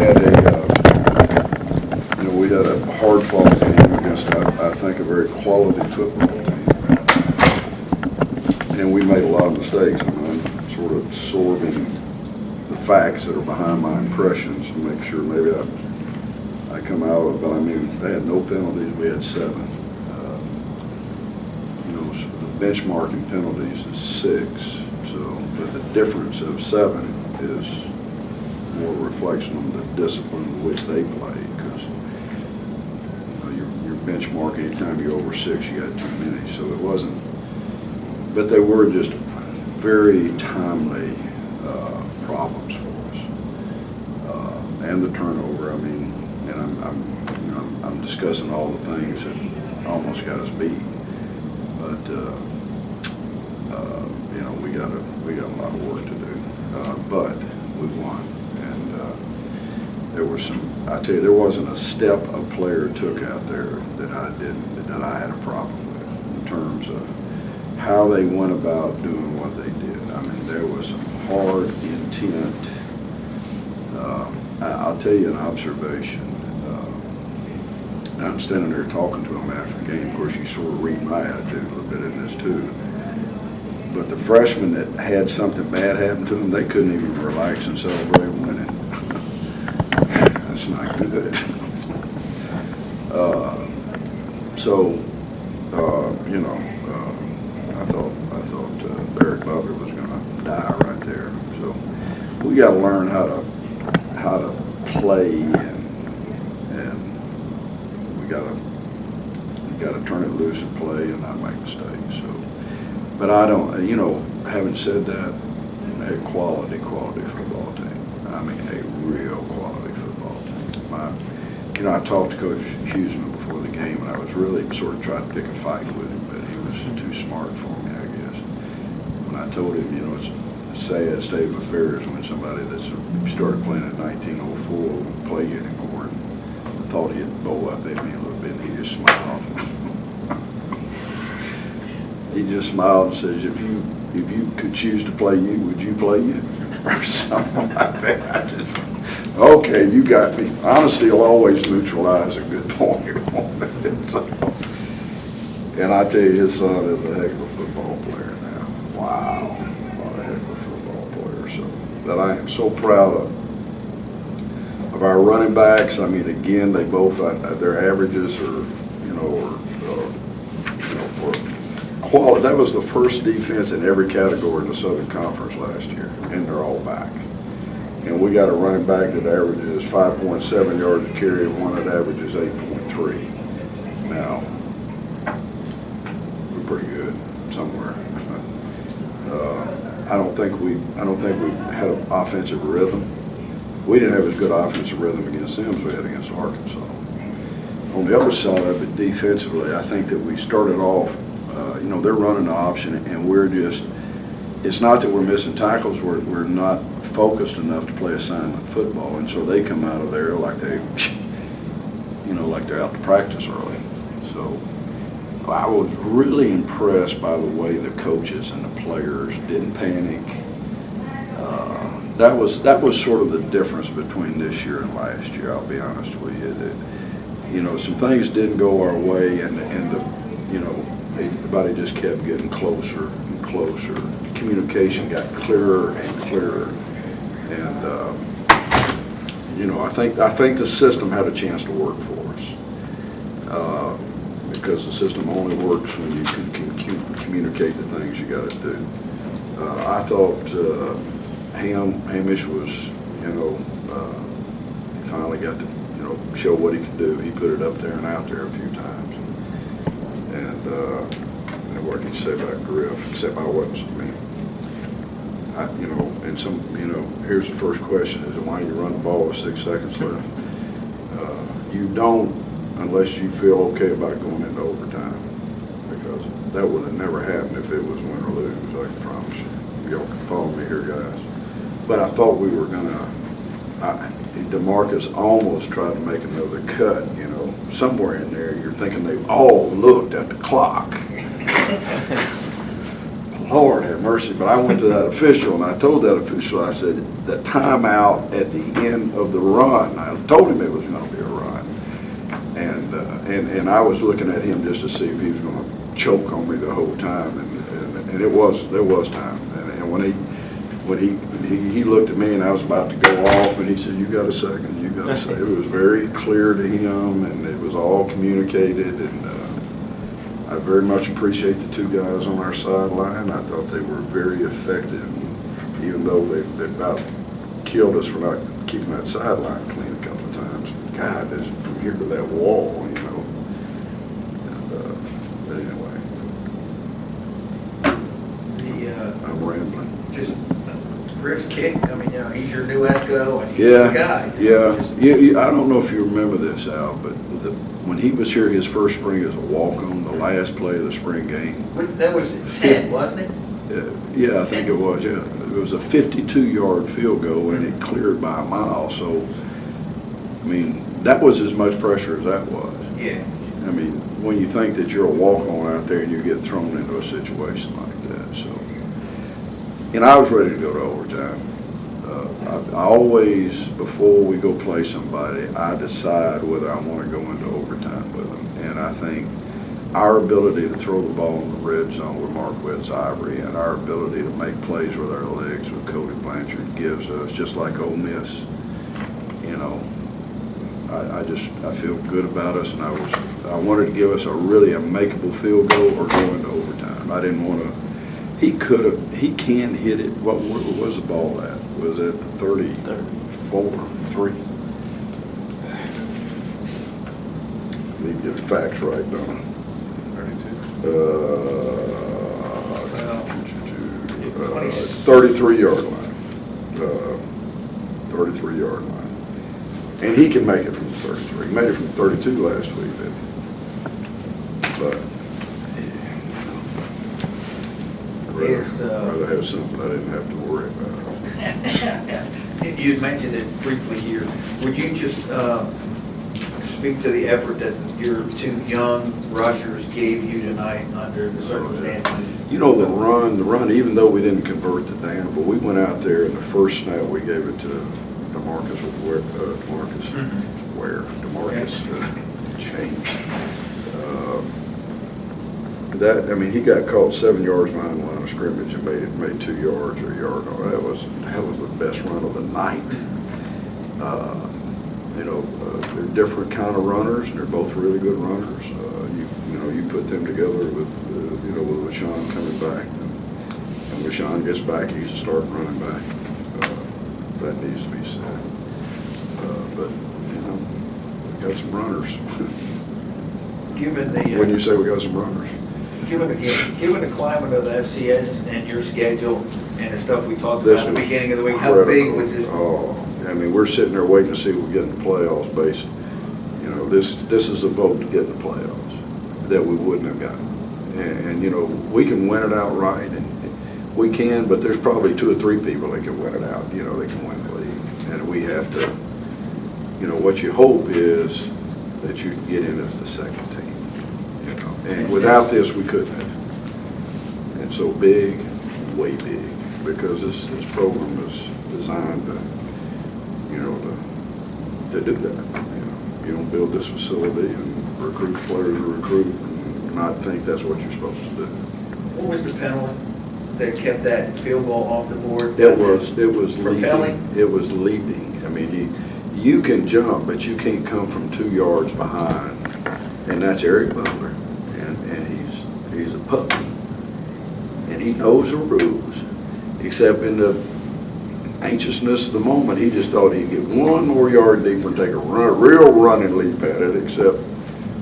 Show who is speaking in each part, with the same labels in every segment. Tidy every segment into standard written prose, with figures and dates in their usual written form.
Speaker 1: had we had a hard-fought game against, I think, a very quality football team. And we made a lot of mistakes, and I'm sort of absorbing the facts that are behind my impressions to make sure maybe I come out of it. But I mean, they had no penalties, we had 7. So the benchmarking penalties is 6, but the difference of 7 is more a reflection on the discipline in which they play, because your benchmark, anytime you're over 6, you got too many. So it wasn't, but they were just very timely problems for us, and the turnover. I mean, and I'm discussing all the things that almost got us beat, but we got a lot of work to do, but we won. There were I tell you, there wasn't a step a player took out there that I had a problem with in terms of how they went about doing what they did. I mean, there was some hard intent. I'll tell you an observation. I'm standing there talking to them after the game. Of course, you sort of read my attitude a little bit in this too. But the freshmen that had something bad happen to them, they couldn't even relax and celebrate winning. That's not good. I thought Barry Butler was going to die right there. So we got to learn how to play, and we got to turn it loose and play and not make mistakes. So, but I don't. Having said that, a quality football team. I mean, a real quality football team. I talked to Coach Huseman before the game, and I was really sort of trying to pick a fight with him, but he was too smart for me, I guess. When I told him, it's a sad state of affairs when somebody that's started playing in 1904 won't play anymore, and I thought he'd bow up at me a little bit, and he just smiled. He just smiled and says, if you could choose to play you, would you play you? Or something like that. Okay, you got me. Honesty will always neutralize a good point. So, and I tell you, his son is a heck of a football player now. Wow, what a heck of a football player. So that I am so proud of our running backs. I mean, again, they both their averages are, for quality. That was the first defense in every category in the Southern Conference last year, and they're all back. And we got a running back that averages 5.7 yards a carry, and one that averages 8.3. Now, we're pretty good somewhere. I don't think we had an offensive rhythm. We didn't have as good offensive rhythm against them as we had against Arkansas. On the other side of it, defensively, I think that we started off. They're running the option, and we're just. It's not that we're missing tackles. We're not focused enough to play assignment football, and so they come out of there like they're out to practice early. So I was really impressed by the way the coaches and the players didn't panic. That was sort of the difference between this year and last year. I'll be honest with you. That some things didn't go our way, and everybody just kept getting closer and closer. Communication got clearer and clearer, and I think the system had a chance to work for us, because the system only works when you can communicate the things you got to do. I thought Hamish was, he finally got to show what he could do. He put it up there and out there a few times, and what can you say about Griff? Except I wasn't. Here's the first question: is why you run the ball with 6 seconds left? You don't, unless you feel okay about going into overtime, because that would have never happened if it was win or lose. I can promise you. Y'all can follow me here, guys. But I thought we were gonna. DeMarcus almost tried to make another cut. Somewhere in there, you're thinking they all looked at the clock. Lord have mercy. But I went to that official, and I told that official, I said, the timeout at the end of the run, I told him it was going to be a run. And I was looking at him just to see if he was going to choke on me the whole time. And there was time. And when he looked at me and I was about to go off, and he said, you got a second, you got a second. It was very clear to him, and it was all communicated, and I very much appreciate the two guys on our sideline. I thought they were very effective, even though they about killed us for not keeping that sideline clean a couple of times. God, it's from here to that wall, you know. But anyway, I'm rambling.
Speaker 2: Just Chris Kick, I mean, you know, he's your new ESCO, and he's
Speaker 1: Yeah,
Speaker 2: the guy.
Speaker 1: yeah. I don't know if you remember this, Al, but when he was here his first spring as a walk-on, the last play of the spring game.
Speaker 2: That was 10, wasn't it?
Speaker 1: Yeah, I think it was, yeah. It was a 52-yard field goal, and it cleared by a mile. So, I mean, that was as much pressure as that was.
Speaker 2: Yeah.
Speaker 1: I mean, when you think that you're a walk-on out there and you get thrown into a situation like that, so. And I was ready to go to overtime. I always, before we go play somebody, I decide whether I want to go into overtime with them. And I think our ability to throw the ball in the red zone with Marquez Ivory and our ability to make plays with our legs with Cody Blanchard gives us, just like Ole Miss, you know, I feel good about us, and I wanted to give us a really makeable field goal or go into overtime. I didn't want to. He can hit it. What was the ball at? Was it 34, 3? Need to get the facts right, don't I? 33-yard line. 33-yard line. And he can make it from 33. He made it from 32 last week, didn't he? But I'd rather have something I didn't have to worry about.
Speaker 2: You had mentioned it briefly here. Would you just speak to the effort that your two young rushers gave you tonight under the circumstances?
Speaker 1: You know, the run, even though we didn't convert the down, but we went out there and the first snap we gave it to DeMarcus James. I mean, he got caught 7 yards behind the line of scrimmage and made 2 yards or a yard. That was the best run of the night. You know, they're different kind of runners, and they're both really good runners. You put them together with with Rashawn coming back, and when Rashawn gets back, he's a starting running back. That needs to be said. But we got some runners. When you say we got some runners.
Speaker 2: Given the climate of the FCS and your schedule and the stuff we talked about at the beginning of the week, how big was this?
Speaker 1: Oh, I mean, we're sitting there waiting to see if we get in the playoffs. Based, this is a vote to get in the playoffs that we wouldn't have gotten. And we can win it outright, and we can, but there's probably 2 or 3 people that can win it out. They can win the league, and we have to. What you hope is that you get in as the second team. And without this, we couldn't have. And so big, way big, because this program is designed to do that. You don't build this facility and recruit players or recruit and not think that's what you're supposed to do.
Speaker 2: What was the penalty that kept that field goal off the board?
Speaker 1: It was
Speaker 2: propelling?
Speaker 1: leaping. It was leaping. I mean, you can jump, but you can't come from 2 yards behind. And that's Eric Butler. And he's a puppy. And he knows the rules, except in the anxiousness of the moment, he just thought he'd get 1 more yard deeper and take a real running leap at it, except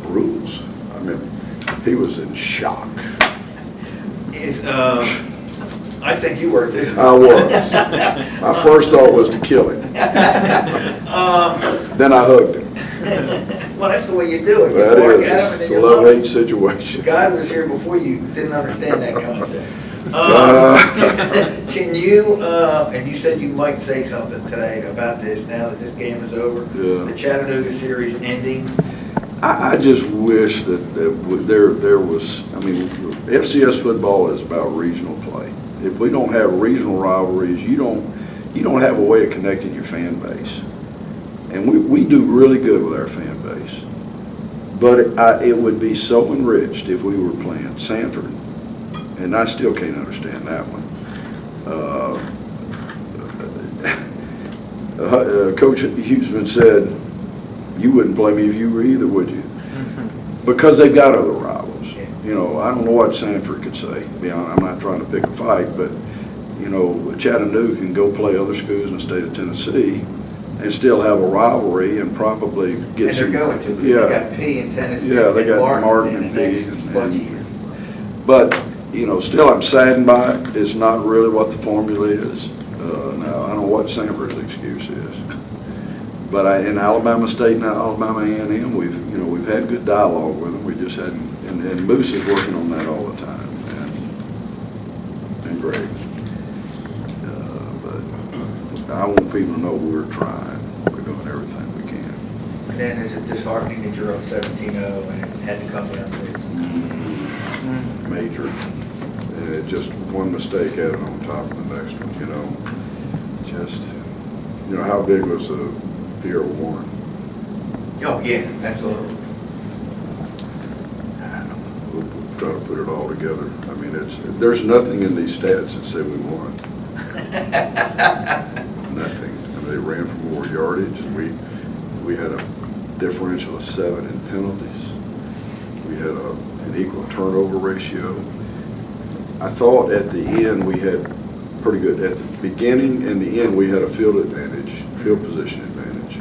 Speaker 1: rules. I mean, he was in shock.
Speaker 2: I think you were too.
Speaker 1: I was. My first thought was to kill him. Then I hugged him.
Speaker 2: Well, that's the way you do it.
Speaker 1: That is. It's a love-hate situation.
Speaker 2: The guy who was here before you didn't understand that concept. Can you, and you said you might say something today about this now that this game is over, the Chattanooga series ending.
Speaker 1: I just wish that there was, I mean, FCS football is about regional play. If we don't have regional rivalries, you don't have a way of connecting your fan base. And we do really good with our fan base. But it would be so enriched if we were playing Sanford, and I still can't understand that one. Coach Huseman said, you wouldn't play me if you were either, would you? Because they've got other rivals. You know, I don't know what Sanford could say. I'm not trying to pick a fight, but, you know, Chattanooga can go play other schools in the state of Tennessee and still have a rivalry and probably get
Speaker 2: And
Speaker 1: some.
Speaker 2: they're going to,
Speaker 1: Yeah.
Speaker 2: they got P in Tennessee.
Speaker 1: Yeah, they got Martin
Speaker 2: in
Speaker 1: and
Speaker 2: the
Speaker 1: P.
Speaker 2: next bunch of years.
Speaker 1: But, you know, still I'm saddened by it. It's not really what the formula is. Now, I don't know what Sanford's excuse is. But in Alabama State and Alabama A&M, we've had good dialogue with them. We just hadn't, and Moose is working on that all the time, and Greg. But I want people to know we're trying. We're doing everything we can.
Speaker 2: And then is it disheartening that you're up 17-0 and it had to come down to this?
Speaker 1: Major. And it just, one mistake had it on top of the next one, you know. Just, you know, how big was the Pierre Warren?
Speaker 2: Oh, yeah, absolutely.
Speaker 1: We'll try to put it all together. I mean, there's nothing in these stats that say we won. Nothing. I mean, they ran for more yardage. We had a differential of 7 in penalties. We had an equal turnover ratio. I thought at the end we had pretty good. At the beginning and the end we had a field advantage, field position advantage.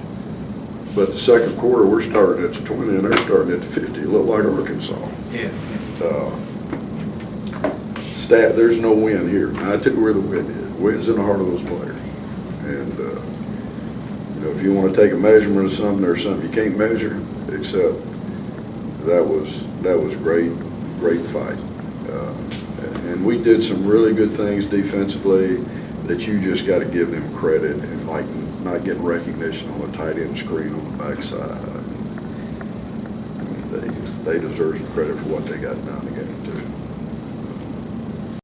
Speaker 1: But the second quarter we're starting at the 20 and they're starting at the 50. A little like Arkansas.
Speaker 2: Yeah.
Speaker 1: There's no win here. I tell you where the win is. Win's in the heart of those players. And you know, if you want to take a measurement of something, there's something you can't measure. Except that was great fight. And we did some really good things defensively that you just got to give them credit, and like not getting recognition on the tight end screen on the backside. I mean, they deserve some credit for what they got done again too.